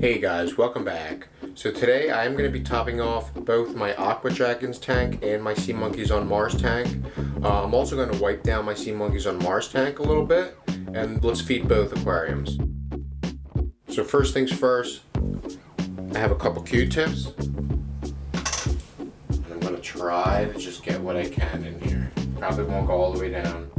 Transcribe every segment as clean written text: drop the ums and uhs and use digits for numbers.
Hey guys, welcome back. So today I am going to be topping off both my Aqua Dragons tank and my Seamonkeys on Mars tank. I'm also going to wipe down my Seamonkeys on Mars tank a little bit, and let's feed both aquariums. So first things first, I have a couple Q-tips. And I'm going to try to just get what I can in here. Probably won't go all the way down.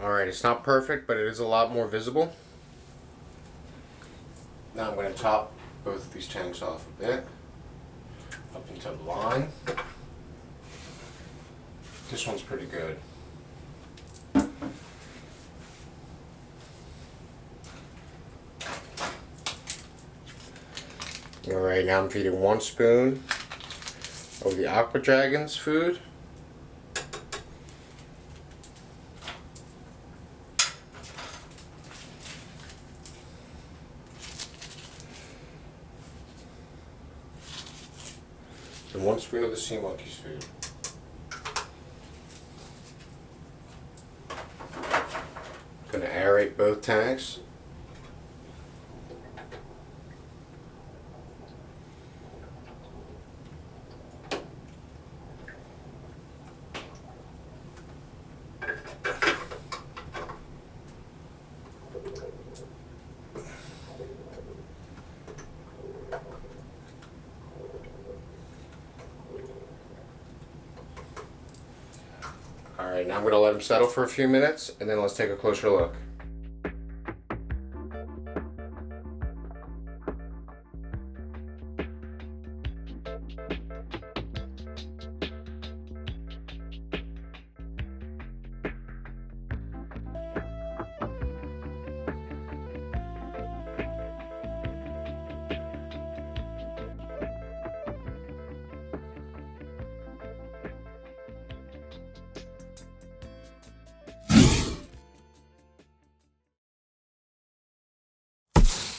Alright, it's not perfect, but it is a lot more visible. Now I'm going to top both of these tanks off a bit, up into the line. This one's pretty good. Alright, now I'm feeding 1 spoon of the Aqua Dragons food. And 1 spoon of the Seamonkeys food. Gonna aerate both tanks. Alright, now I'm going to let them settle for a few minutes, and then let's take a closer look.